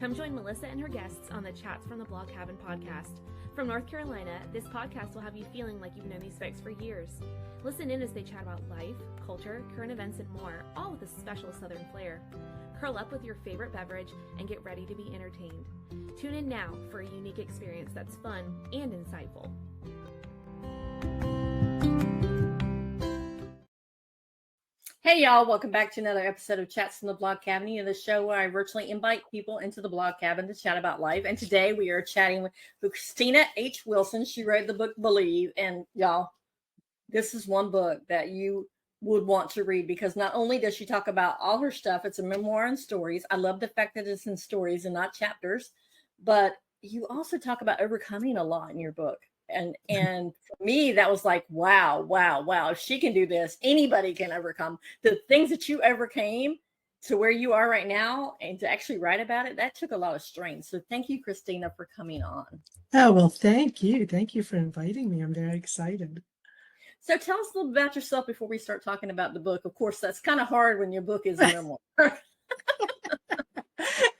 Come join Melissa and her guests on the Chats from the Blog Cabin podcast. From North Carolina, this podcast will have you feeling like you've known these folks for years. Listen in as they chat about life, culture, current events, and more, all with a special Southern flair. Curl up with your favorite beverage and get ready to be entertained. Tune in now for a unique experience that's fun and insightful. Hey y'all, welcome back to another episode of Chats from the Blog Cabin, the show where I virtually invite people into the blog cabin to chat about life. And today we are chatting with Christina H. Wilson. She wrote the book Believe. And y'all, this is one book that you would want to read because not only does she talk about all her stuff, it's a memoir and stories. I love the fact that it's in stories and not chapters, but you also talk about overcoming a lot in your book. And for me, that was like, wow. If she can do this, anybody can overcome the things that you overcame to where you are right now. And to actually write about it, that took a lot of strength. So thank you, Christina, for coming on. Oh, well, thank you. Thank you for inviting me. I'm very excited. So tell us a little about yourself before we start talking about the book. Of course, that's kind of hard when your book is a memoir.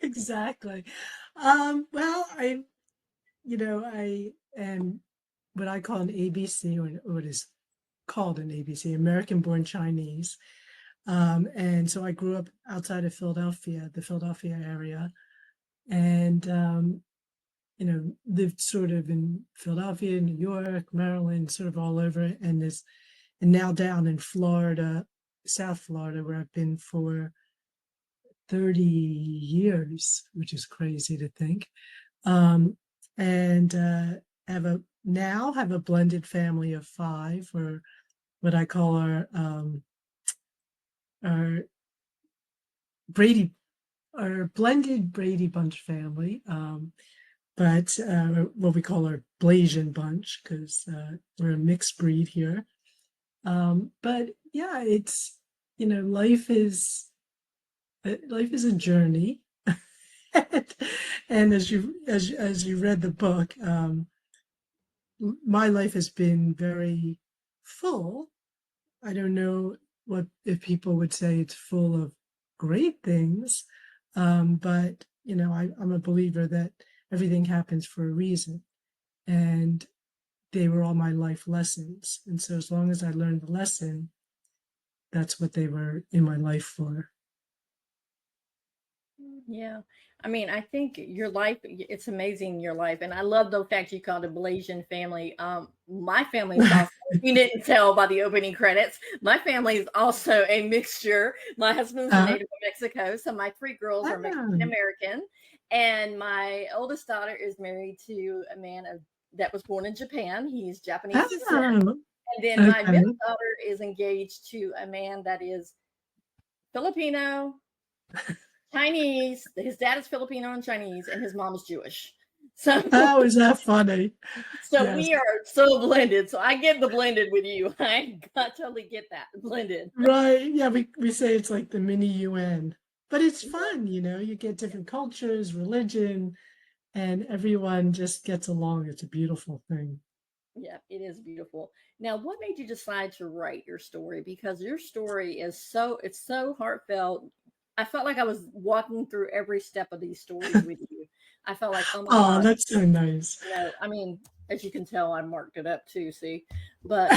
Exactly. Well, I am what I call an ABC, or what is called an ABC, American-born Chinese. And so I grew up outside of Philadelphia, the Philadelphia area, and lived sort of in Philadelphia, New York, Maryland, sort of all over, and now down in Florida, South Florida, where I've been for 30 years, which is crazy to think. And have a blended family of 5, or what I call our Brady, our blended Brady Bunch family. But what we call our Blasian bunch, because we're a mixed breed here. But yeah, it's, life is a journey. And as you read the book, my life has been very full. I don't know if people would say it's full of great things, but I'm a believer that everything happens for a reason, and they were all my life lessons. And so as long as I learned the lesson, that's what they were in my life for. Yeah. I mean, I think your life, it's amazing, your life. And I love the fact you called it Blasian family. My family is also, if you didn't tell by the opening credits, my family is also a mixture. My husband's a native of Mexico, so my 3 girls are Mexican American. And my oldest daughter is married to a man that was born in Japan. He's Japanese descent. And then my middle daughter is engaged to a man that is Filipino, Chinese. His dad is Filipino and Chinese, and his mom is Jewish. So, oh, is that funny? So yes. We are so blended. So I get the blended with you. I totally get that blended. Right? Yeah, we say it's like the mini UN, but it's fun. You get different cultures, religion, and everyone just gets along. It's a beautiful thing. Yeah, it is beautiful. Now, what made you decide to write your story? Because your story is it's so heartfelt. I felt like I was walking through every step of these stories with you. I felt like, oh my God. That's so nice. I mean, as you can tell, I marked it up too, see? But,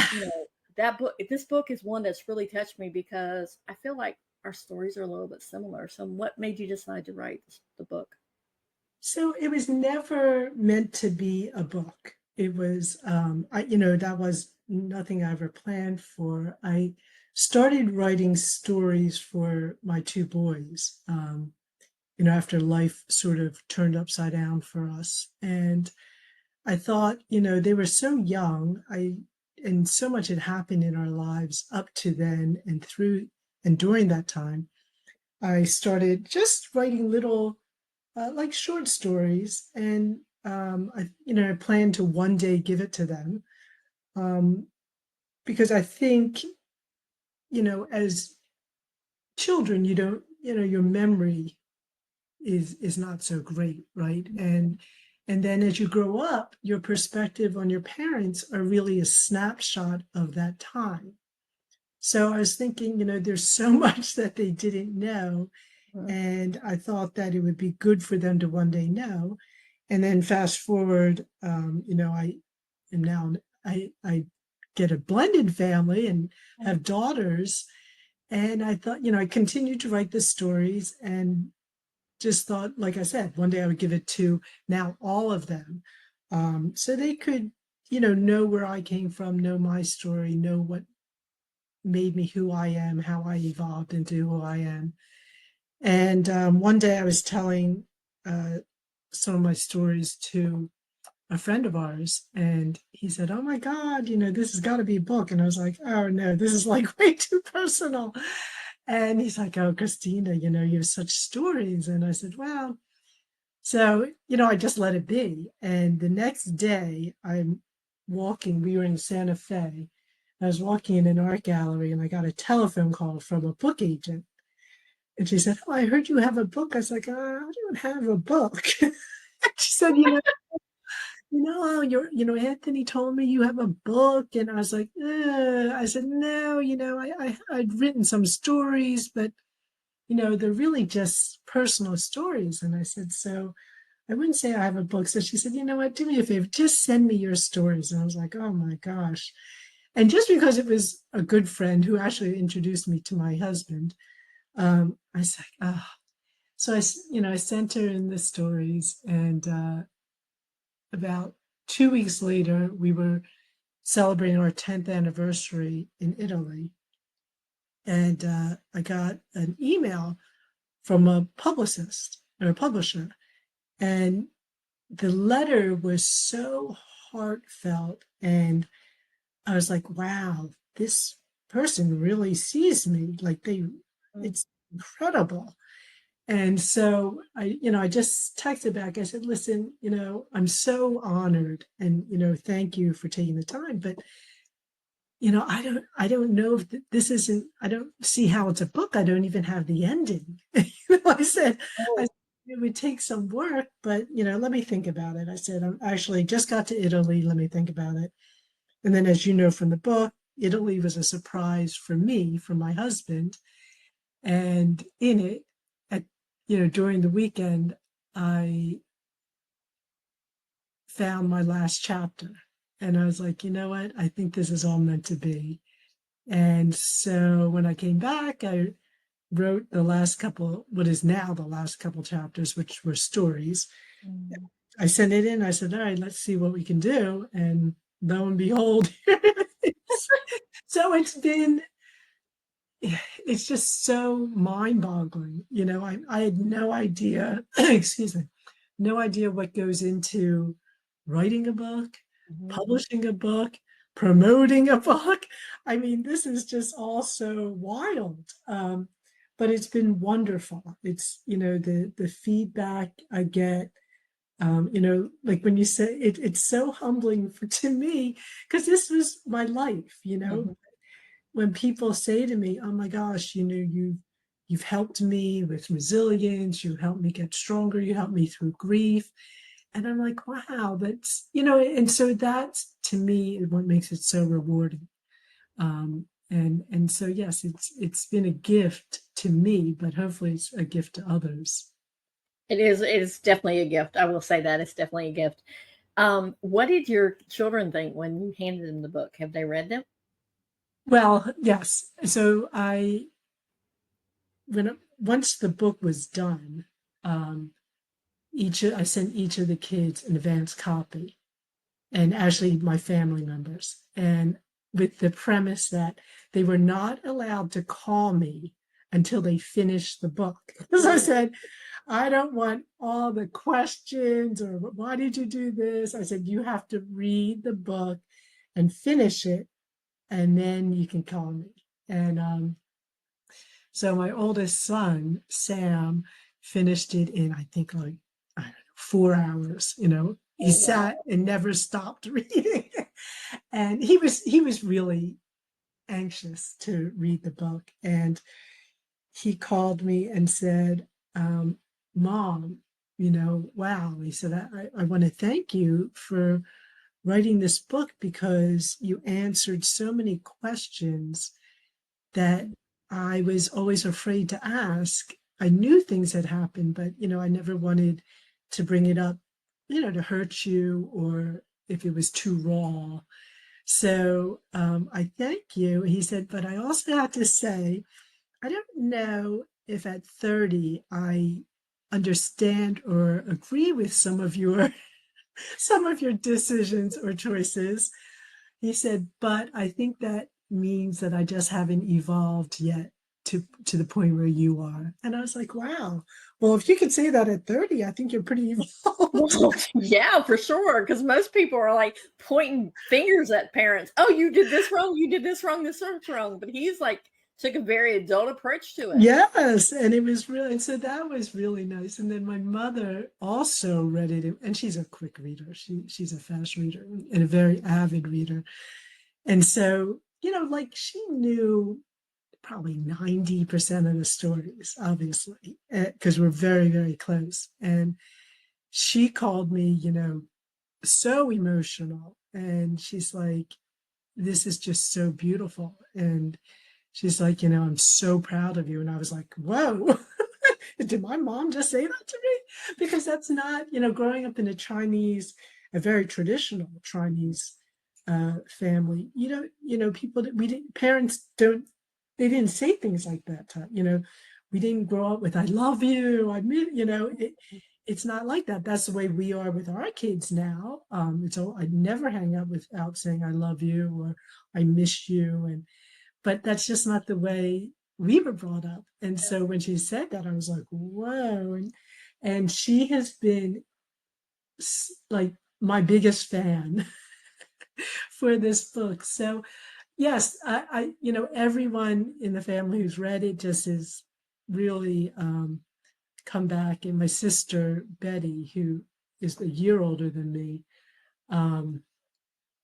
this book is one that's really touched me because I feel like our stories are a little bit similar. So what made you decide to write the book? So it was never meant to be a book. It was, that was nothing I ever planned for. I started writing stories for my 2 boys, after life sort of turned upside down for us. And I thought, they were so young, and so much had happened in our lives up to then and through and during that time. I started just writing little, like short stories, and I plan to one day give it to them, because I think, as children, your memory is not so great, right? And then as you grow up, your perspective on your parents are really a snapshot of that time. So I was thinking, there's so much that they didn't know, And I thought that it would be good for them to one day know. And then fast forward, I am now, I get a blended family and have daughters. And I thought, I continued to write the stories and just thought, like I said, one day I would give it to now all of them. So they could, know where I came from, know my story, know what made me who I am, how I evolved into who I am. And one day I was telling uh, some of my stories to a friend of ours, and he said, "Oh my God, this has got to be a book." And I was like, "Oh no, this is like way too personal." And he's like, "Oh, Christina, you have such stories." And I said, "Well," so, I just let it be. And the next day, I'm walking, we were in Santa Fe. I was walking in an art gallery and I got a telephone call from a book agent. And she said, "Oh, I heard you have a book." I was like, "I don't have a book." She said, Anthony told me you have a book. And I was like, I said, "No, I'd written some stories, but, they're really just personal stories." And I said, "So I wouldn't say I have a book." So she said, "You know what, do me a favor, just send me your stories." And I was like, "Oh my gosh." And just because it was a good friend who actually introduced me to my husband, I said, oh. So I sent her in the stories, and about 2 weeks later, we were celebrating our 10th anniversary in Italy. And I got an email from a publicist or a publisher. And the letter was so heartfelt. And I was like, wow, this person really sees me. Like it's incredible. And so I just texted back. I said, "Listen, I'm so honored, and thank you for taking the time. But I don't know if this isn't. I don't see how it's a book. I don't even have the ending." I said, Oh. "It would take some work, but let me think about it." I said, "I'm actually just got to Italy. Let me think about it." And then, as you know from the book, Italy was a surprise for me, for my husband, and in it, at during the weekend, I found my last chapter, and I was like, "You know what? I think this is all meant to be." And so when I came back, I wrote the last couple, what is now the last couple chapters, which were stories. Mm. I sent it in. I said, "All right, let's see what we can do." And lo and behold, so it's just so mind-boggling. I had no idea, excuse me, no idea what goes into writing a book, Mhm. publishing a book, promoting a book. I mean, this is just all so wild. But it's been wonderful. It's, the feedback I get, like when you say it's so humbling to me, because this was my life, Mhm. when people say to me, "Oh my gosh, you've helped me with resilience, you helped me get stronger, you helped me through grief." And I'm like, wow, that's, and so that's to me what makes it so rewarding. And so yes, it's been a gift to me, but hopefully it's a gift to others. It is definitely a gift. I will say that it's definitely a gift. What did your children think when you handed them the book? Have they read them? Well, yes. So once the book was done, um, I sent each of the kids an advance copy, and actually my family members, and with the premise that they were not allowed to call me until they finished the book. Because I said, "I don't want all the questions or why did you do this?" I said, "You have to read the book and finish it, and then you can call me." And so my oldest son, Sam, finished it in, I think, like, I don't know, 4 hours. He Oh, wow. sat and never stopped reading. And he was really anxious to read the book. And he called me and said, "Mom, wow." He said, I want to thank you for writing this book because you answered so many questions that I was always afraid to ask. I knew things had happened, but, I never wanted to bring it up, to hurt you or if it was too raw. So I thank you. He said, but I also have to say, I don't know if at 30 I understand or agree with some of your decisions or choices. He said, but I think that means that I just haven't evolved yet to the point where you are. And I was like, wow. Well, if you could say that at 30, I think you're pretty evolved. Well, yeah, for sure. Because most people are like pointing fingers at parents. Oh, you did this wrong. You did this wrong. This one's wrong. But he's like took a very adult approach to it. Yes, and it was really, and so that was really nice. And then my mother also read it, and she's a quick reader. She's a fast reader and a very avid reader. And so, like she knew probably 90% of the stories, obviously, because we're very, very close. And she called me, so emotional. And she's like, this is just so beautiful. And she's like, I'm so proud of you. And I was like, whoa, did my mom just say that to me? Because that's not, growing up in a very traditional Chinese family, people that parents don't, they didn't say things like that. We didn't grow up with, I love you. It's not like that. That's the way we are with our kids now. I never hang out without saying I love you or I miss you. But that's just not the way we were brought up. And so when she said that, I was like, whoa. And she has been like my biggest fan for this book. So yes, everyone in the family who's read it just is really come back. And my sister, Betty, who is a year older than me, um,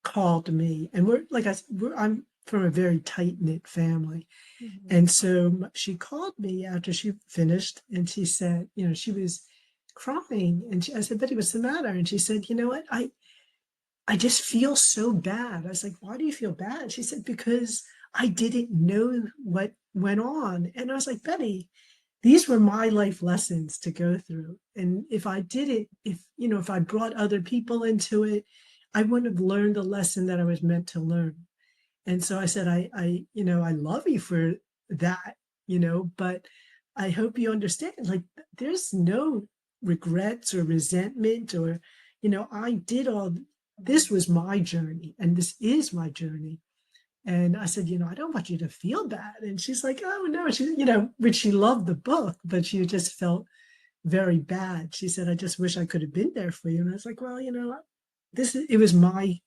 called me. And I'm from a very tight-knit family. Mm-hmm. And so she called me after she finished and she said, she was crying. And I said, Betty, what's the matter? And she said, you know what? I just feel so bad. I was like, why do you feel bad? She said, because I didn't know what went on. And I was like, Betty, these were my life lessons to go through. And if I did it, if I brought other people into it, I wouldn't have learned the lesson that I was meant to learn. And so I said, I love you for that, but I hope you understand, like, there's no regrets or resentment or, I did this was my journey and this is my journey. And I said, I don't want you to feel bad. And she's like, oh no, which she loved the book, but she just felt very bad. She said, I just wish I could have been there for you. And I was like, well, it was my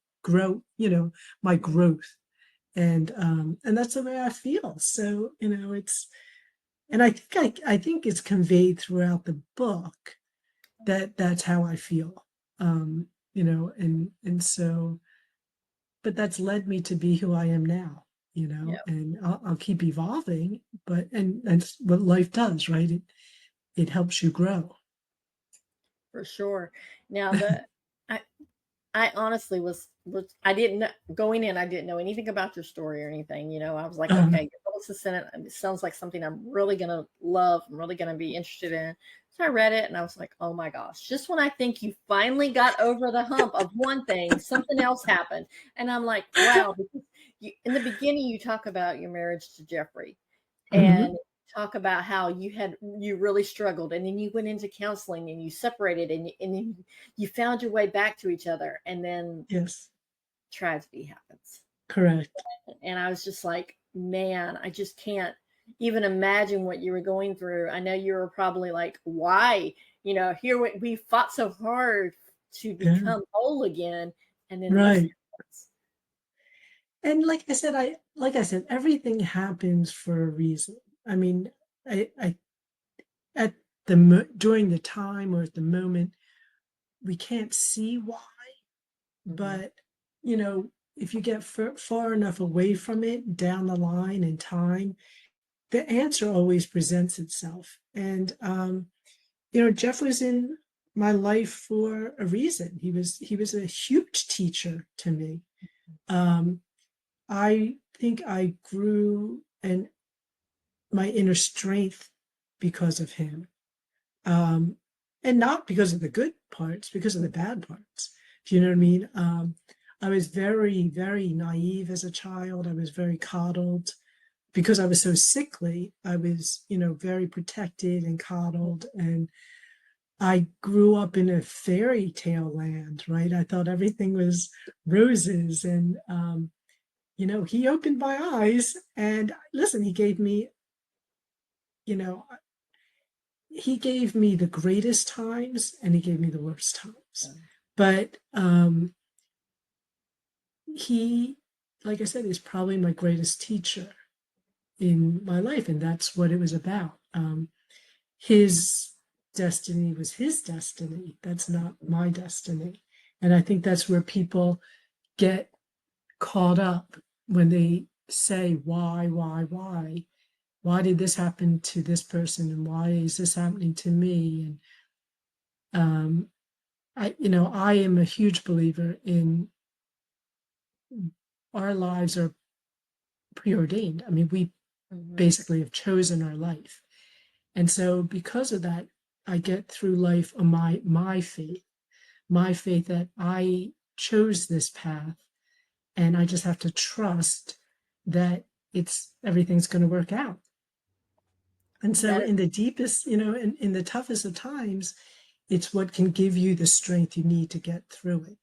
my growth and that's the way I feel. So and I think it's conveyed throughout the book that that's how I feel. And so, but that's led me to be who I am now. Yeah, And I'll keep evolving, and that's what life does, right? It helps you grow. for sure. Now I I honestly was I didn't know, going in. I didn't know anything about your story or anything. I was like, Um, okay, Melissa sent it. It sounds like something I'm really gonna love. I'm really gonna be interested in. So I read it and I was like, oh my gosh! Just when I think you finally got over the hump of one thing, something else happened, and I'm like, wow. Because in the beginning, you talk about your marriage to Jeffrey, mhm, and talk about how you really struggled, and then you went into counseling and you separated, and then you found your way back to each other, and then yes, tragedy happens. correct. And I was just like, man, I just can't even imagine what you were going through. I know you were probably like, why? Here we fought so hard to Yeah, become whole again, and then this right. happens. And like I said, everything happens for a reason. I mean, I at during the time or at the moment, we can't see why, Mm-hmm. but if you get far enough away from it down the line in time, the answer always presents itself. And Jeff was in my life for a reason. He was a huge teacher to me. Um, I think I grew and my inner strength because of him. And not because of the good parts, because of the bad parts. Do you know what I mean? I was very, very naive as a child. I was very coddled. Because I was so sickly, I was, very protected and coddled. And I grew up in a fairy tale land, right? I thought everything was roses. And, he opened my eyes. And listen, you know, he gave me the greatest times and he gave me the worst times. But he, like I said, is probably my greatest teacher in my life. And that's what it was about. His destiny was his destiny. That's not my destiny. And I think that's where people get caught up when they say, why? Why did this happen to this person? And why is this happening to me? And I am a huge believer in our lives are preordained. I mean, we basically have chosen our life. And so because of that, I get through life on my faith that I chose this path, and I just have to trust that everything's going to work out. And so in the deepest, in the toughest of times, it's what can give you the strength you need to get through it.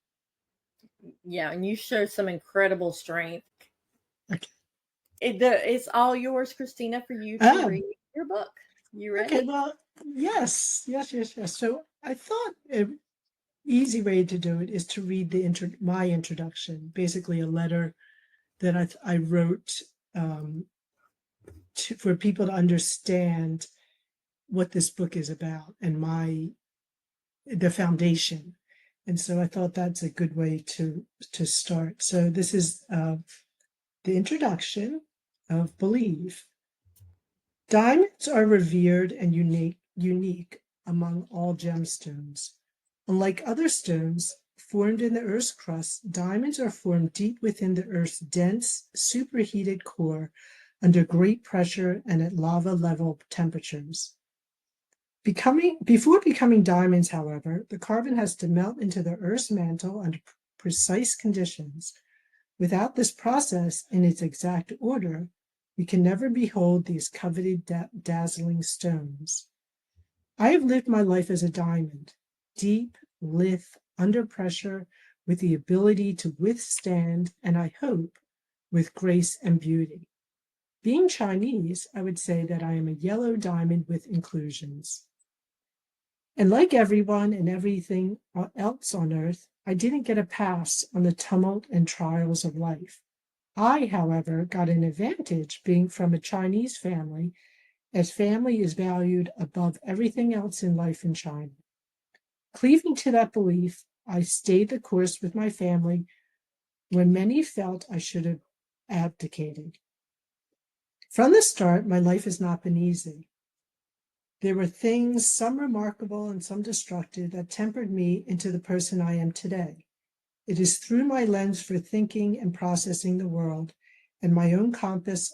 Yeah, and you show some incredible strength. Okay. It's all yours, Christina, for you to read your book. You ready? Okay, well, yes. So I thought an easy way to do it is to read my introduction, basically a letter that I wrote for people to understand what this book is about and the foundation. And so I thought that's a good way to start. So this is the introduction of Believe. Diamonds are revered and unique among all gemstones. Unlike other stones formed in the Earth's crust, diamonds are formed deep within the Earth's dense, superheated core under great pressure and at lava-level temperatures. Before becoming diamonds, however, the carbon has to melt into the Earth's mantle under precise conditions. Without this process in its exact order, we can never behold these coveted, dazzling stones. I have lived my life as a diamond, deep, lithe, under pressure, with the ability to withstand, and I hope, with grace and beauty. Being Chinese, I would say that I am a yellow diamond with inclusions. And like everyone and everything else on earth, I didn't get a pass on the tumult and trials of life. I, however, got an advantage being from a Chinese family, as family is valued above everything else in life in China. Cleaving to that belief, I stayed the course with my family when many felt I should have abdicated. From the start, my life has not been easy. There were things, some remarkable and some destructive, that tempered me into the person I am today. It is through my lens for thinking and processing the world and my own compass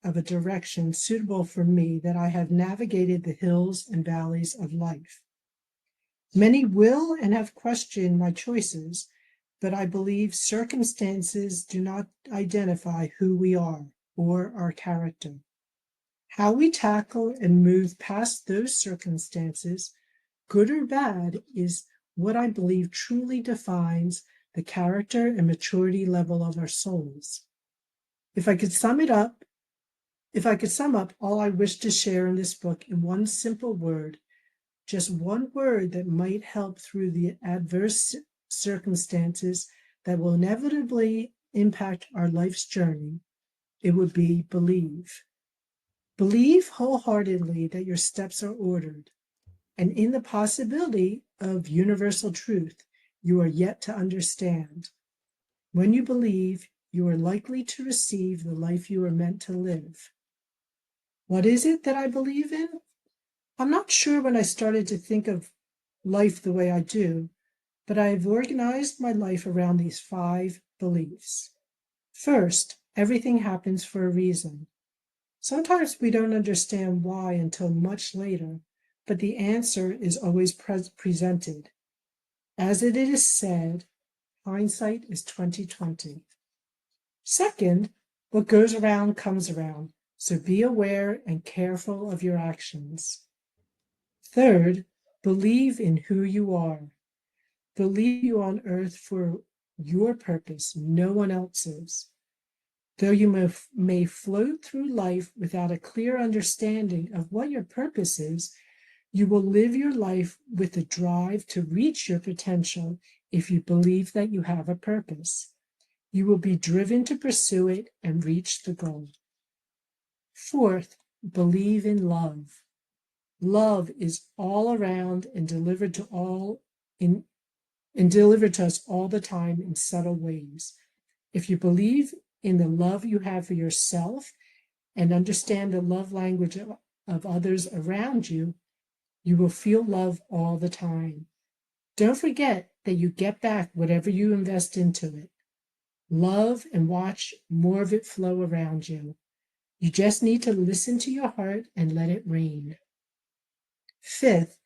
of a direction suitable for me that I have navigated the hills and valleys of life. Many will and have questioned my choices, but I believe circumstances do not identify who we are or our character. How we tackle and move past those circumstances, good or bad, is what I believe truly defines the character and maturity level of our souls. If I could sum up all I wish to share in this book in one simple word, just one word that might help through the adverse circumstances that will inevitably impact our life's journey, it would be believe. Believe wholeheartedly that your steps are ordered, and in the possibility of universal truth you are yet to understand. When you believe, you are likely to receive the life you are meant to live. What is it that I believe in? I'm not sure when I started to think of life the way I do, but I have organized my life around these 5 beliefs. First, everything happens for a reason. Sometimes we don't understand why until much later, but the answer is always presented. As it is said, hindsight is 2020. Second, what goes around comes around, so be aware and careful of your actions. Third, believe in who you are. Believe you on earth for your purpose, no one else's. Though you may float through life without a clear understanding of what your purpose is, you will live your life with a drive to reach your potential if you believe that you have a purpose. You will be driven to pursue it and reach the goal. Fourth, believe in love. Love is all around and delivered to us all the time in subtle ways. If you believe in the love you have for yourself and understand the love language of others around you, you will feel love all the time. Don't forget that you get back whatever you invest into it. Love and watch more of it flow around you. You just need to listen to your heart and let it rain. Fifth,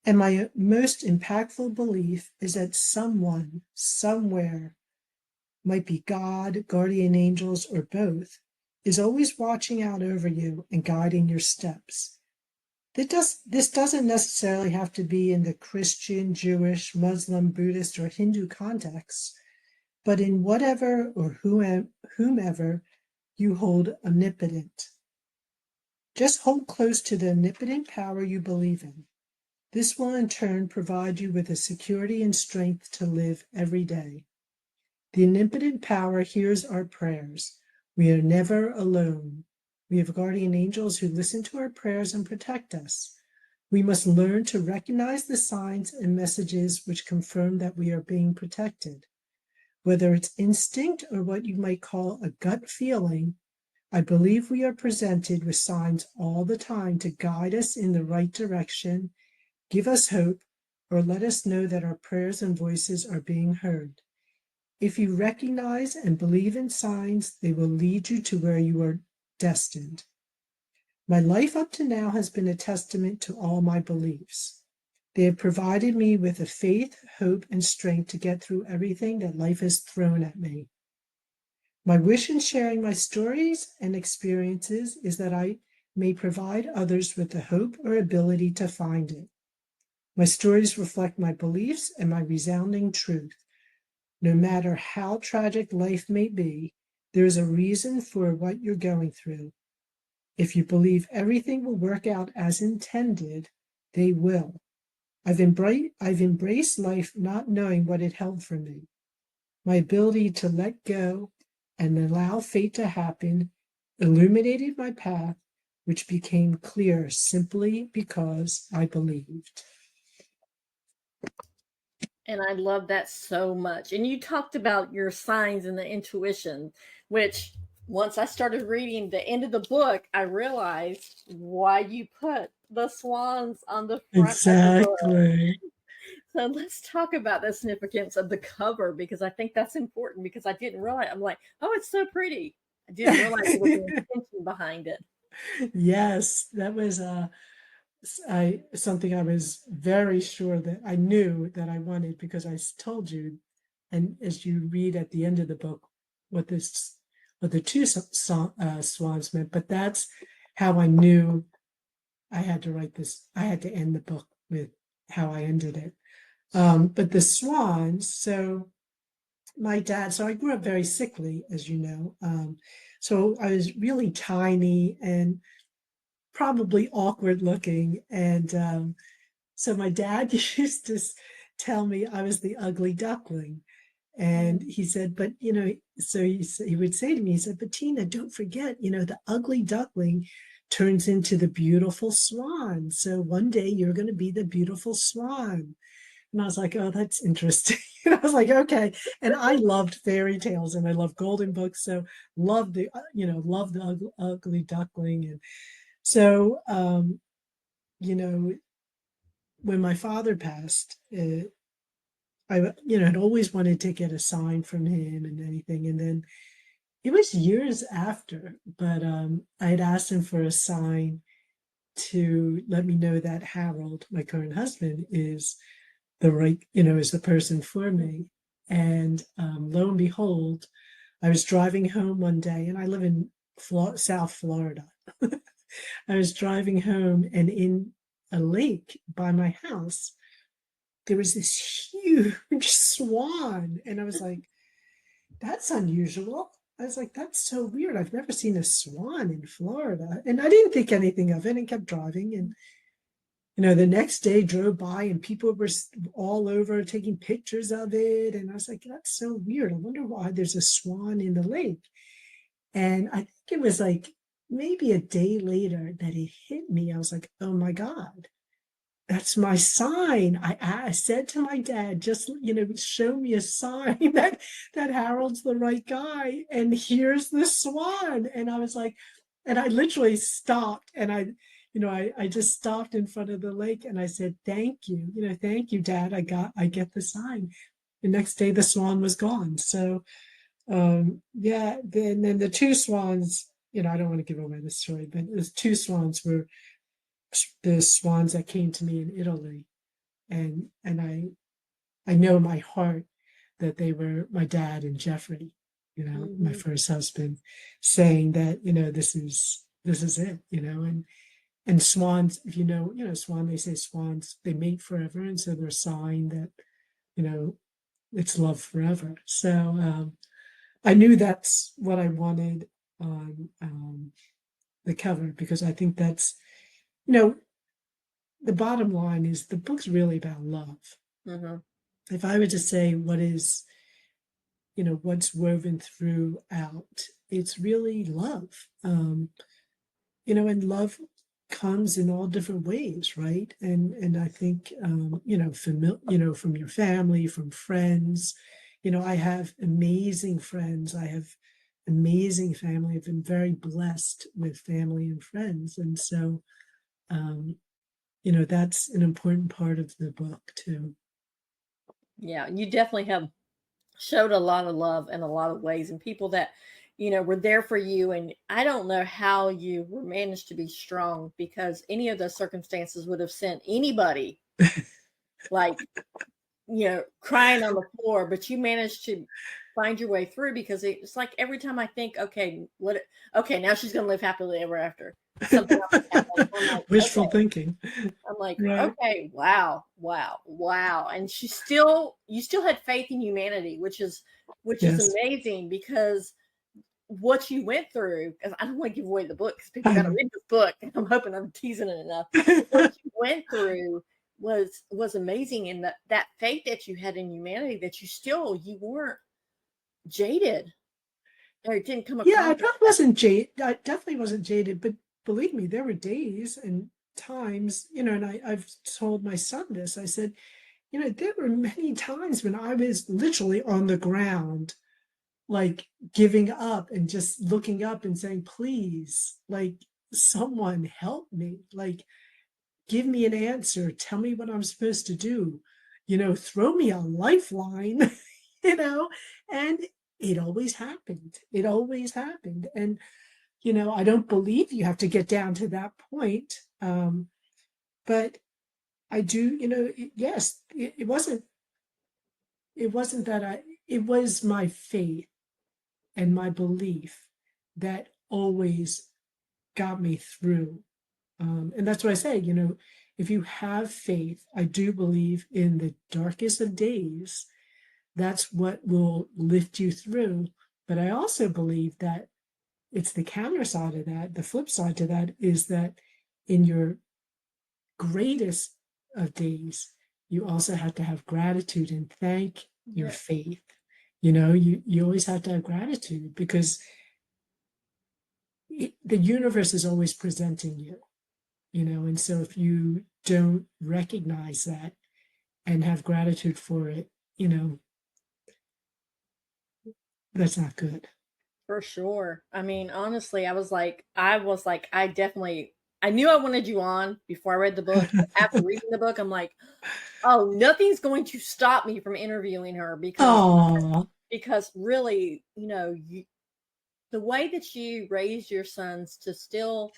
and my most impactful belief is that someone, somewhere, might be God, guardian angels, or both, is always watching out over you and guiding your steps. This doesn't necessarily have to be in the Christian, Jewish, Muslim, Buddhist, or Hindu context, but in whatever or whomever you hold omnipotent. Just hold close to the omnipotent power you believe in. This will in turn provide you with the security and strength to live every day. The omnipotent power hears our prayers. We are never alone. We have guardian angels who listen to our prayers and protect us. We must learn to recognize the signs and messages which confirm that we are being protected. Whether it's instinct or what you might call a gut feeling, I believe we are presented with signs all the time to guide us in the right direction, give us hope, or let us know that our prayers and voices are being heard. If you recognize and believe in signs, they will lead you to where you are destined. My life up to now has been a testament to all my beliefs. They have provided me with the faith, hope, and strength to get through everything that life has thrown at me. My wish in sharing my stories and experiences is that I may provide others with the hope or ability to find it. My stories reflect my beliefs and my resounding truth. No matter how tragic life may be, there is a reason for what you're going through. If you believe everything will work out as intended, they will. I've embraced life not knowing what it held for me. My ability to let go and allow fate to happen illuminated my path, which became clear simply because I believed. And I love that so much. And you talked about your signs and the intuition, which once I started reading the end of the book, I realized why you put the swans on the front of the book. Exactly. So let's talk about the significance of the cover, because I think that's important, because I didn't realize. I'm like, oh, it's so pretty. I didn't realize there was an intention behind it. Yes, that was something I was very sure that I knew that I wanted, because I told you, and as you read at the end of the book, what the two swans meant. But that's how I knew I had to write this. I had to end the book with how I ended it. But the swans. So my dad. So I grew up very sickly, as you know. So I was really tiny and probably awkward looking. And so my dad used to tell me I was the ugly duckling. And he said, but, so he would say to me, he said, but Tina, don't forget, the ugly duckling turns into the beautiful swan. So one day you're going to be the beautiful swan. And I was like, oh, that's interesting. And I was like, okay. And I loved fairy tales and I loved golden books. So loved loved the ugly duckling. And so, when my father passed, I, had always wanted to get a sign from him and anything. And then it was years after, but I had asked him for a sign to let me know that Harold, my current husband, is the right, is the person for me. And lo and behold, I was driving home one day, and I live in South Florida. I was driving home, and in a lake by my house, there was this huge swan. And I was like, that's unusual. I was like, that's so weird. I've never seen a swan in Florida. And I didn't think anything of it and kept driving. And, the next day drove by and people were all over taking pictures of it. And I was like, that's so weird. I wonder why there's a swan in the lake. And I think it was like maybe a day later that it hit me. I was like, oh my God, that's my sign. I said to my dad, just, show me a sign that Harold's the right guy. And here's the swan. And I was like, and I literally stopped, and I just stopped in front of the lake, and I said, thank you, thank you, Dad. I get the sign. The next day the swan was gone. So yeah, then the two swans, I don't want to give away the story, but the two swans were the swans that came to me in Italy. And I know in my heart that they were my dad and Jeffrey, my first husband, saying that, this is it, and swans, if swan, they say swans, they mate forever. And so they're a sign that, it's love forever. So I knew that's what I wanted on the cover, because I think that's, the bottom line is the book's really about love. Mm-hmm. If I were to say what is, what's woven throughout, it's really love. And love comes in all different ways, right? And I think, from your family, from friends, I have amazing friends. I have amazing family. I've been very blessed with family and friends. And so, that's an important part of the book too. Yeah, you definitely have showed a lot of love in a lot of ways, and people that were there for you. And I don't know how you managed to be strong, because any of those circumstances would have sent anybody like crying on the floor, but you managed to find your way through, because it's like every time I think, okay, now she's gonna live happily ever after, something else happens. I'm like, Wishful okay. thinking. I'm like, Right. okay, wow. And you still had faith in humanity, which is Yes. amazing, because what you went through, because I don't want to give away the book, because people I got to know. read this book. I'm hoping I'm teasing it enough. What you went through was amazing, and that faith that you had in humanity, that you weren't jaded, or it didn't come Yeah, across. I probably wasn't jaded. I definitely wasn't jaded, but believe me, there were days and times, and I've told my son this. I said, there were many times when I was literally on the ground, like giving up and just looking up and saying, please, like, someone help me, like, give me an answer, tell me what I'm supposed to do, throw me a lifeline, and it always happened. It always happened. And, I don't believe you have to get down to that point. But I do, yes, it wasn't that it was my faith and my belief that always got me through. And that's what I say, if you have faith, I do believe in the darkest of days, that's what will lift you through. But I also believe that it's the counter side of that. The flip side to that is that in your greatest of days, you also have to have gratitude and thank your faith. You always have to have gratitude, because the universe is always presenting you, and so if you don't recognize that and have gratitude for it, that's not good. For sure. I mean, honestly, I knew I wanted you on before I read the book. After reading the book, I'm like, oh, nothing's going to stop me from interviewing her, because Oh, really, the way that you raised your sons to still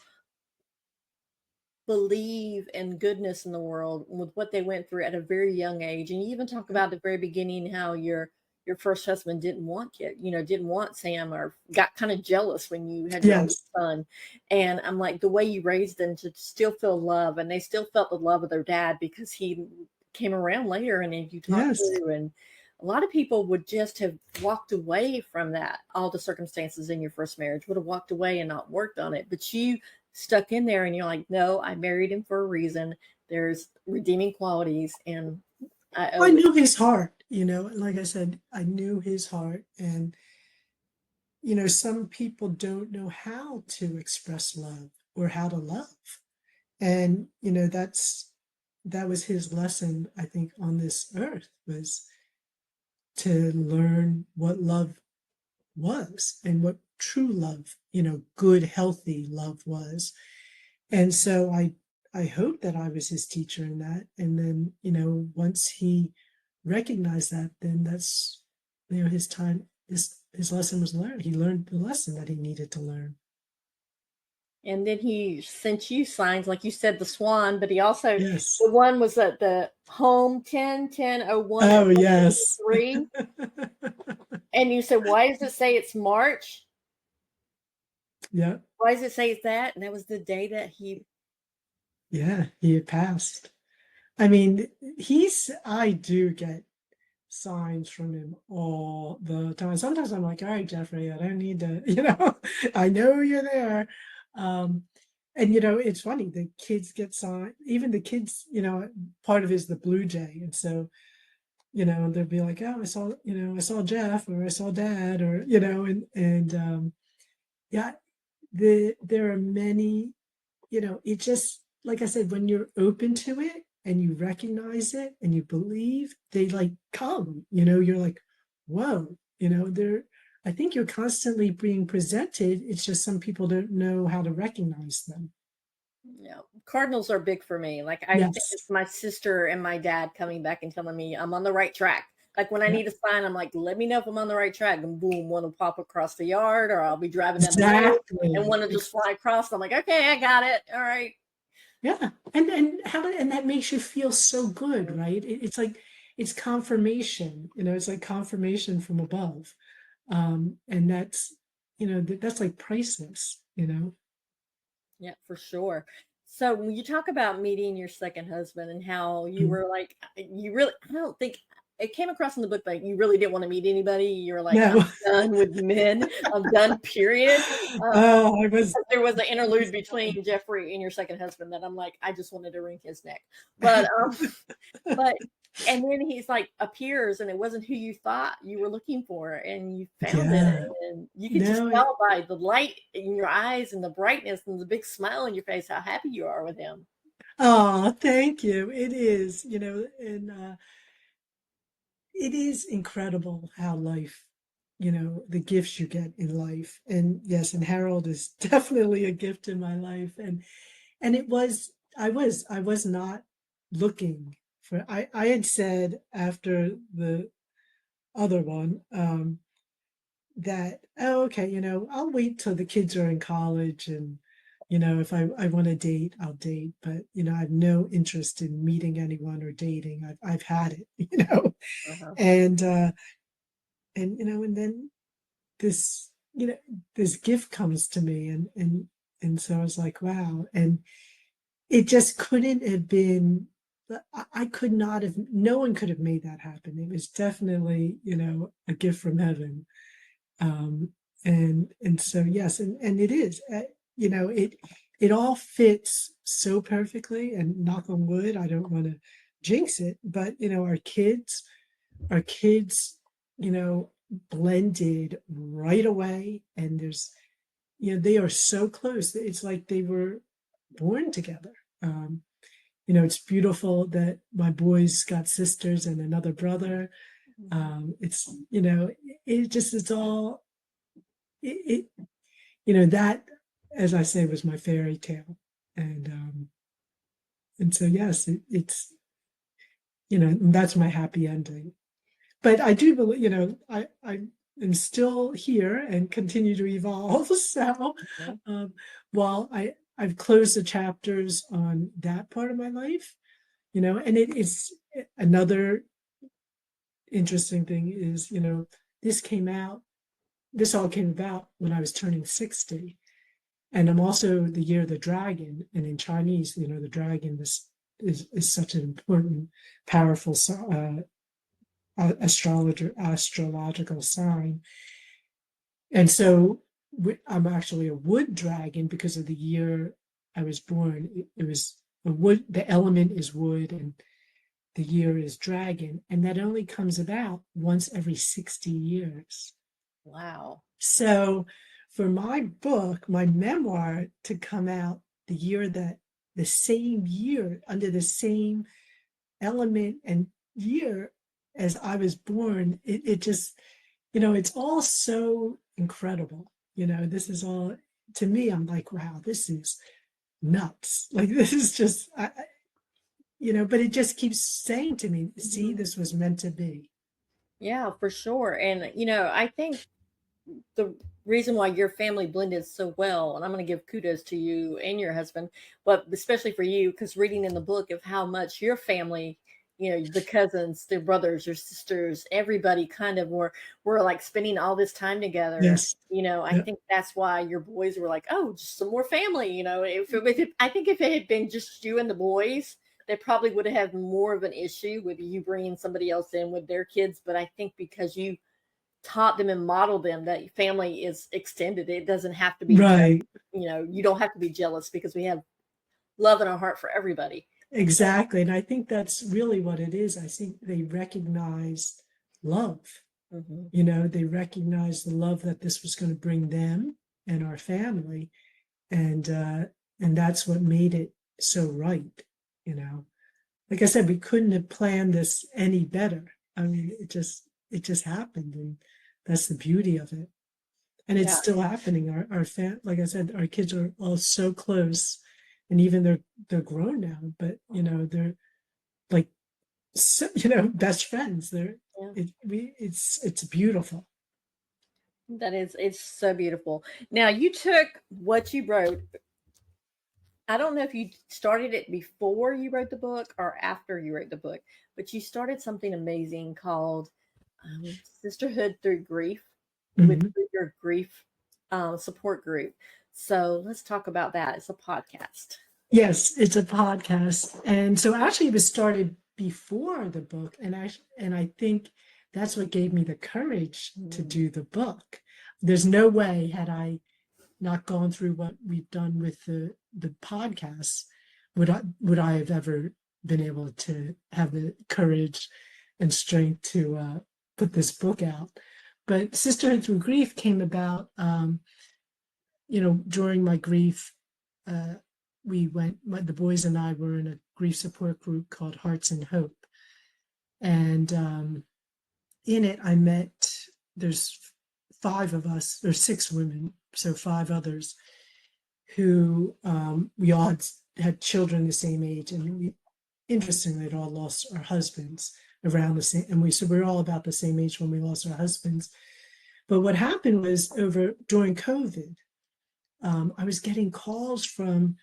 believe in goodness in the world with what they went through at a very young age. And you even talk about at the very beginning how your first husband didn't want didn't want Sam, or got kind of jealous when you had your oldest Yes. son. And I'm like, the way you raised them to still feel love, and they still felt the love of their dad because he came around later and you talked Yes. to. And a lot of people would just have walked away from that. All the circumstances in your first marriage would have walked away and not worked on it. But you stuck in there and you're like, no, I married him for a reason. There's redeeming qualities, and I I owe it. knew his heart, like I said, I knew his heart. And, some people don't know how to express love or how to love. And, that was his lesson, I think, on this earth, was to learn what love was and what true love, good, healthy love was. And so I hope that I was his teacher in that. And then, once he recognized that, then that's, his time, his lesson was learned. He learned the lesson that he needed to learn. And then he sent you signs, like you said, the swan, but he also, Yes. the one was at the home 10-10-01 at Oh, yes. 3. And you said, why does it say it's March? Yeah. Why does it say it's that? And that was the day that he. Yeah. He had passed. I mean, I do get signs from him all the time. Sometimes I'm like, all right, Jeffrey, I don't need to, I know you're there. Um, and it's funny, the kids get signs, even the kids, part of it is the Blue Jay. And so, they'll be like, oh, I saw Jeff, or I saw Dad, or, yeah, there are many, it just, like I said, when you're open to it and you recognize it and you believe, they like come, you're like, whoa, I think you're constantly being presented. It's just some people don't know how to recognize them. Yeah, cardinals are big for me. Like, I think Yes. it's my sister and my dad coming back and telling me I'm on the right track. Like, when I Yeah, need a sign, I'm like, let me know if I'm on the right track. And boom, one will pop across the yard, or I'll be driving down the road and exactly. one will just fly across. I'm like, okay, I got it. All right. Yeah. And that makes you feel so good, right? It's like, it's confirmation, it's like confirmation from above. And that's, that's like priceless. Yeah, for sure. So when you talk about meeting your second husband and how you Mm. were like, you really, I don't think it came across in the book like you really didn't want to meet anybody. You're like, I'm No. done with men. I'm done, period. Oh, I was. There was an That was interlude between Jeffrey and your second husband that I'm like, I just wanted to wring his neck. But but and then he's like appears and it wasn't who you thought you were looking for, and you found it, Yeah. and you could just No, tell by the light in your eyes and the brightness and the big smile on your face how happy you are with him. oh, thank you. It is, and it is incredible how life, the gifts you get in life. And yes, and Harold is definitely a gift in my life. And I was not looking for, I had said after the other one, that, oh, okay, I'll wait till the kids are in college, and if I want to date, I'll date, but I have no interest in meeting anyone or dating. I've had it. Uh-huh. And and then this, this gift comes to me, and so I was like, wow. And it just couldn't have been, I could not have, no one could have made that happen. It was definitely, a gift from heaven. um and so yes, and it is, it all fits so perfectly, and knock on wood, I don't want to jinx it, but our kids you know blended right away, and there's, they are so close, it's like they were born together. It's beautiful that my boys got sisters and another brother. It's, it just, it's all, it that, as I say, was my fairy tale. And so yes, it's, that's my happy ending. But I do believe, am still here and continue to evolve. So Mhm. while I've closed the chapters on that part of my life, and it's another interesting thing is, this all came about when I was turning 60. And I'm also the year of the dragon. And in Chinese, the dragon is such an important, powerful astrological sign. And so I'm actually a wood dragon because of the year I was born. It was a wood, the element is wood, and the year is dragon. And that only comes about once every 60 years. Wow. So for my book, my memoir to come out the same year, under the same element and year as I was born, it just, it's all so incredible. This is all, to me, I'm like, wow, this is nuts. Like, this is just, but it just keeps saying to me, see, this was meant to be. Yeah, for sure. And, I think the reason why your family blended so well, and I'm going to give kudos to you and your husband, but especially for you, because reading in the book of how much your family, the cousins, their brothers, your sisters, everybody kind of were like spending all this time together. Yes. I Yeah. think that's why your boys were like, oh, just some more family. I think if it had been just you and the boys, they probably would have had more of an issue with you bringing somebody else in with their kids. But I think because you taught them and modeled them that family is extended. It doesn't have to be just, Right. you don't have to be jealous because we have love in our heart for everybody. Exactly. And I think that's really what it is. I think they recognize love. Mm-hmm. They recognize the love that this was going to bring them and our family. And that's what made it so right. Like I said, we couldn't have planned this any better. I mean, it just happened, and that's the beauty of it. And it's Yeah. still happening. Like I said, our kids are all so close, and even they're grown now, but they're like, so, best friends. Yeah. It's beautiful. It's so beautiful. Now you took what you wrote. I don't know if you started it before you wrote the book or after you wrote the book, but you started something amazing called Sisterhood Through Grief with Mhm. your grief support group. So let's talk about that. It's a podcast. Yes, it's a podcast, and so actually it was started before the book, and I think that's what gave me the courage to Mm. do the book. There's no way, had I not gone through what we've done with the podcasts, would I have ever been able to have the courage and strength to put this book out. But Sisterhood Through Grief came about, during my grief. uh, the boys and I were in a grief support group called Hearts and Hope. And in it, there's five of us, there's six women, so five others who, we all had children the same age. And we, interestingly, had all lost our husbands around the same, and so we're all about the same age when we lost our husbands. But what happened was, during COVID, I was getting calls from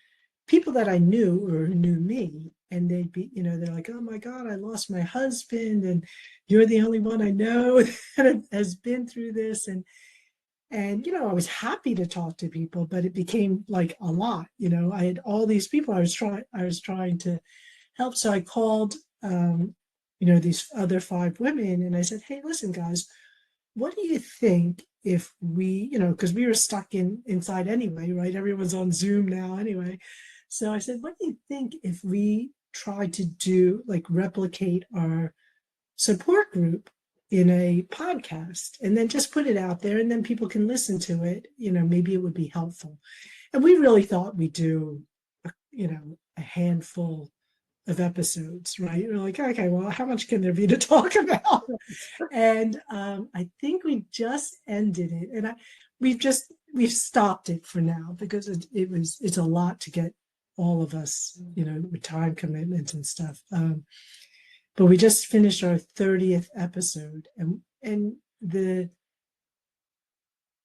people that I knew or who knew me, and they're like, "Oh my God, I lost my husband, and you're the only one I know that has been through this." And I was happy to talk to people, but it became like a lot. I had all these people I was trying to help, so I called, these other five women, and I said, "Hey, listen, guys, what do you think if we, because we were stuck inside anyway, right? Everyone's on Zoom now anyway." So I said, what do you think if we try to replicate our support group in a podcast and then just put it out there, and then people can listen to it? Maybe it would be helpful. And we really thought we'd do, a handful of episodes, right? We're like, okay, well, how much can there be to talk about? And I think we just ended it, and we've stopped it for now because it's a lot to get all of us, with time commitments and stuff. But we just finished our 30th episode, and the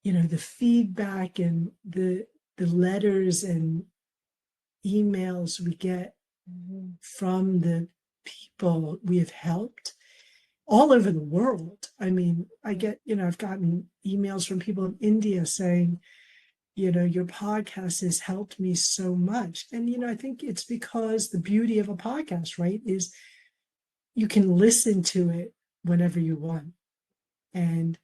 the feedback and the letters and emails we get from the people we have helped all over the world. I mean, I've gotten emails from people in India saying, your podcast has helped me so much. And, I think it's because the beauty of a podcast, right, is you can listen to it whenever you want. And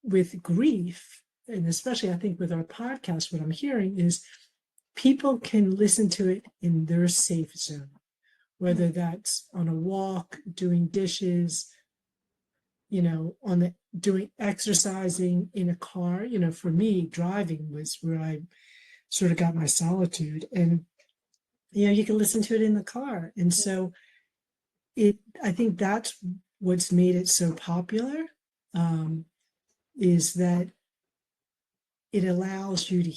with grief, and especially I think with our podcast, what I'm hearing is people can listen to it in their safe zone, whether that's on a walk, doing dishes, doing exercising in a car. For me, driving was where I sort of got my solitude. And, you can listen to it in the car. And so I think that's what's made it so popular, is that it allows you to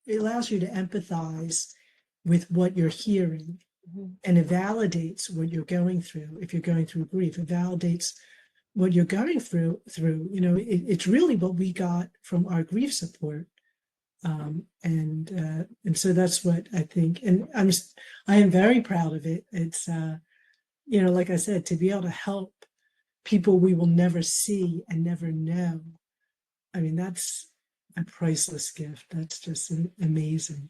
empathize with what you're hearing, and it validates what you're going through. If you're going through grief, it validates what you're going through. It's really what we got from our grief support. And so that's what I think. And I am very proud of it. It's, like I said, to be able to help people we will never see and never know. I mean, that's a priceless gift. That's just amazing.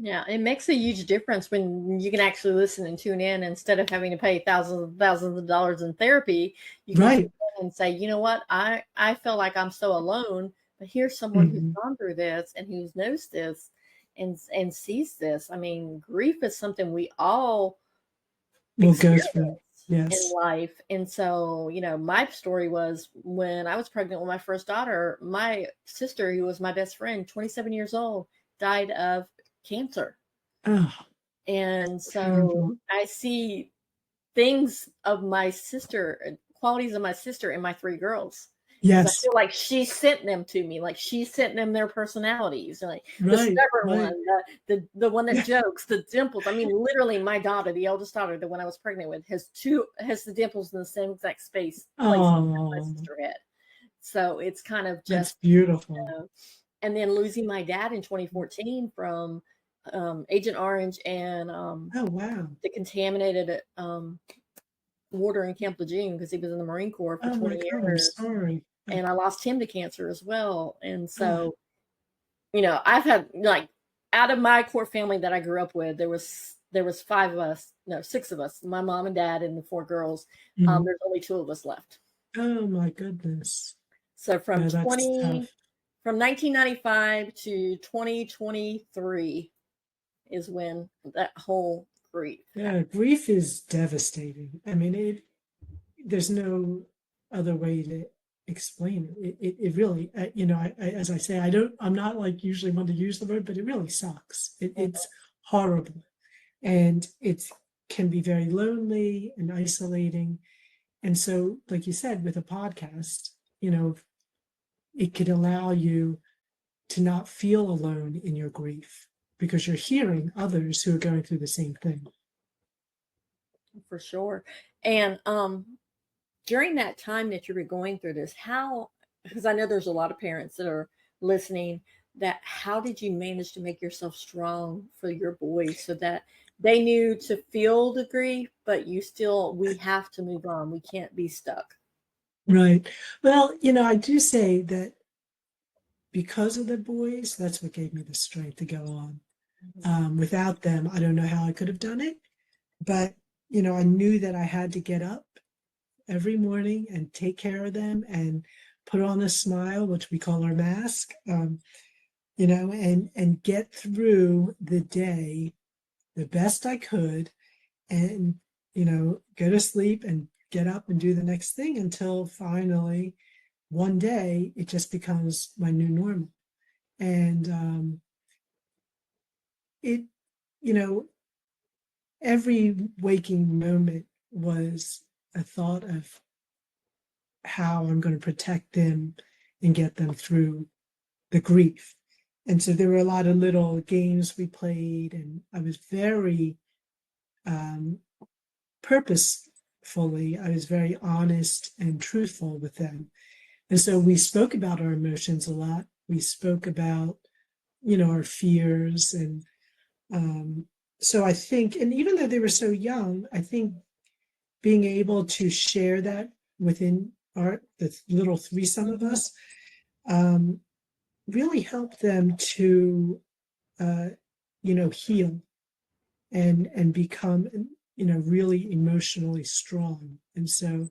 Yeah, it makes a huge difference when you can actually listen and tune in instead of having to pay thousands of dollars in therapy. You can tune in and say, you know what, I feel like I'm so alone, but here's someone who's gone through this and who's knows this and sees this. I mean, grief is something we all will go through. Yes. In life. And so, my story was when I was pregnant with my first daughter, my sister, who was my best friend, 27 years old, died of cancer. Oh, and so I see things of my sister, qualities of my sister in my three girls. Yes. I feel like she sent them to me, like she sent them their personalities, like the stubborn one, the one that jokes, the dimples. I mean, literally, my daughter, the eldest daughter, the one I was pregnant with, has the dimples in the same exact place my sister had. So it's kind of just that's beautiful. And then losing my dad in 2014 from Agent Orange and oh wow, the contaminated water in Camp Lejeune, because he was in the Marine Corps for 20 years. I'm sorry. And I lost him to cancer as well. And so, I've had, like, out of my core family that I grew up with, there was 6 of us, my mom and dad and the 4 girls. There's only 2 of us left. Oh my goodness. So from 1995 to 2023 is when that whole grief. Yeah, grief is devastating. I mean, there's no other way to explain it. It really, as I say, I'm not like usually one to use the word, but it really sucks. It's horrible. And it can be very lonely and isolating. And so, like you said, with a podcast, it could allow you to not feel alone in your grief because you're hearing others who are going through the same thing. For sure. And during that time that you were going through this, because I know there's a lot of parents that are listening, how did you manage to make yourself strong for your boys so that they knew to feel the grief, but we have to move on. We can't be stuck. Right. Well, I do say that because of the boys, that's what gave me the strength to go on. Without them, I don't know how I could have done it. But, I knew that I had to get up every morning and take care of them and put on a smile, which we call our mask, and get through the day the best I could and, go to sleep and get up and do the next thing until finally one day it just becomes my new normal. And every waking moment was a thought of how I'm going to protect them and get them through the grief. And so there were a lot of little games we played, and I was very purposefully, I was very honest and truthful with them. And so we spoke about our emotions a lot. We spoke about, our fears. And so I think, and even though they were so young, I think being able to share that within the little threesome of us um, really helped them to, heal and become, really emotionally strong. And so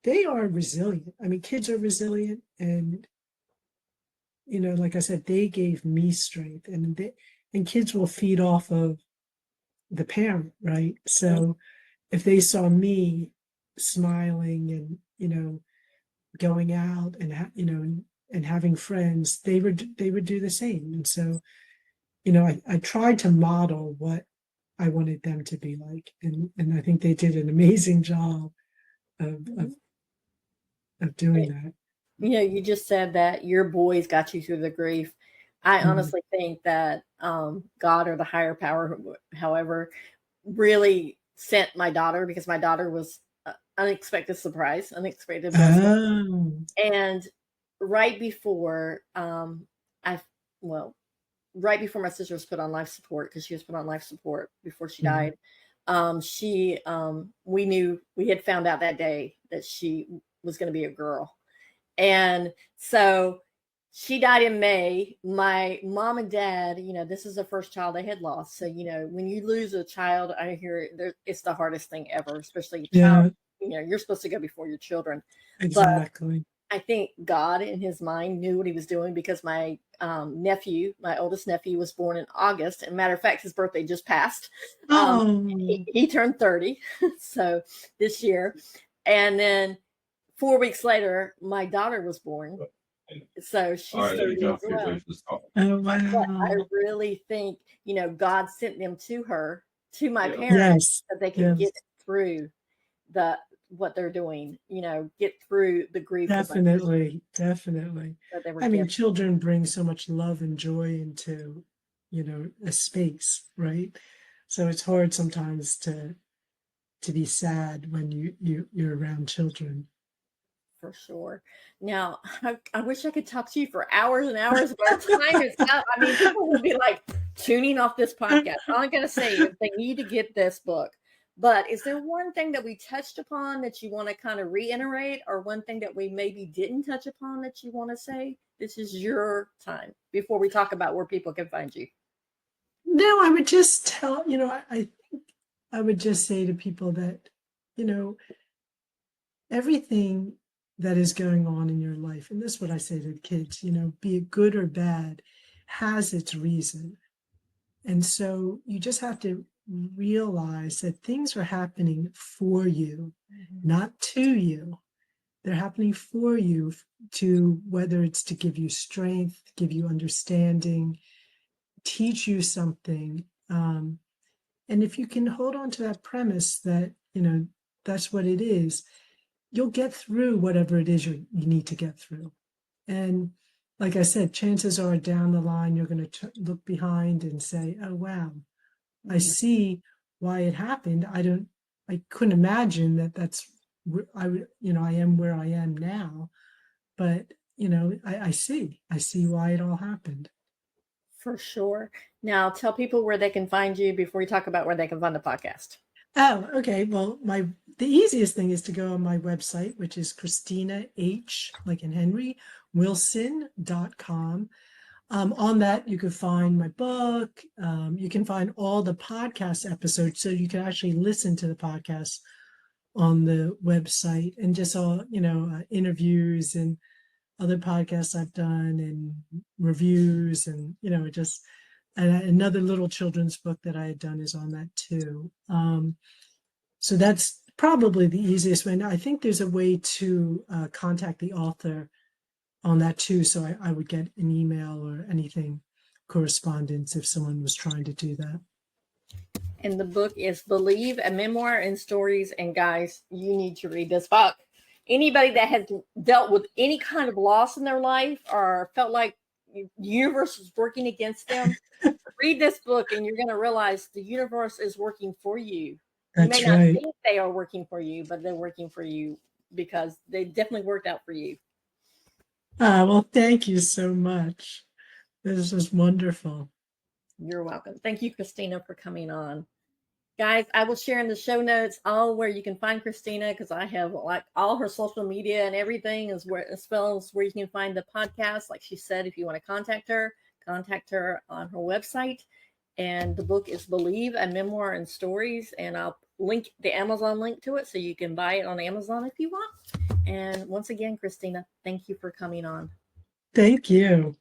they are resilient. I mean, kids are resilient, and like I said, they gave me strength, and kids will feed off of the parent, right? So if they saw me smiling and going out and and having friends, they would do the same. And so I tried to model what I wanted them to be like, and I think they did an amazing job of of, of doing that. You just said that your boys got you through the grief. I Mhm. honestly think that God or the higher power, however, really sent my daughter, because my daughter was unexpected surprise, unexpected blessing. Oh, And right before I, well, right before my sister was put on life support, because she was put on life support before she mhm. died, we had found out that day that she was going to be a girl. And so she died in May. My mom and dad, this is the first child they had lost. So, when you lose a child, I hear it's the hardest thing ever, especially a child. Yeah, You're supposed to go before your children. But exactly. I think God in his mind knew what he was doing, because my my oldest nephew, was born in August. And matter of fact, his birthday just passed. Oh, He turned 30. So this year. And then 4 weeks later, my daughter was born. So she's 30 as well. oh, But I wow. really think, God sent them to her, to my parents, Yes, so they could get yes, through the what they're doing, get through the grief with my sister definitely, definitely. that they were I mean, given. children bring so much love and joy into, a space, right? So it's hard sometimes to be sad when you're around children. For sure. Now, I wish I could talk to you for hours and hours, but our time is up. I mean, people will be like tuning off this podcast. All I'm going to say is they need to get this book. But is there one thing that we touched upon that you want to kind of reiterate, or one thing that we maybe didn't touch upon that you want to say? This is your time before we talk about where people can find you. No, I would just tell, I think I would just say to people that, you know, everything that is going on in your life, and this is what I say to the kids, be it good or bad, has its reason. And so you just have to realize that things are happening for you, not to you. They're happening for you, to whether it's to give you strength, give you understanding, teach you something. And if you can hold on to that premise that, that's what it is, you'll get through whatever it is you need to get through. And like I said, chances are down the line, you're going to look behind and say, oh, wow, I Mhm. see why it happened. I couldn't imagine that that's where I would, I am where I am now. But, I see why it all happened. For sure. Now, tell people where they can find you before we talk about where they can find the podcast. Oh, okay. Well, the easiest thing is to go on my website, which is Christina H, like in Henry, Wilson.com. On that, you can find my book. You can find all the podcast episodes, so you can actually listen to the podcast on the website, and just all, interviews and other podcasts I've done, and reviews, and, just another little children's book that I had done is on that too. So that's probably the easiest way. Now, I think there's a way to contact the author on that too. So I would get an email or anything, correspondence, if someone was trying to do that. And the book is Believe, a Memoir and Stories. And guys, you need to read this book. Anybody that has dealt with any kind of loss in their life, or felt like the universe is working against them, read this book and you're going to realize the universe is working for you. You may That's not right. think they are working for you, but they're working for you, because they definitely worked out for you. Well, thank you so much. This is wonderful. You're welcome. Thank you, Christina, for coming on. Guys, I will share in the show notes all where you can find Christina, because I have like all her social media and everything, as well as where you can find the podcast. Like she said, if you want to contact her on her website. And the book is Believe, a Memoir and Stories. And I'll link the Amazon link to it so you can buy it on Amazon if you want. And once again, Christina, thank you for coming on. Thank you.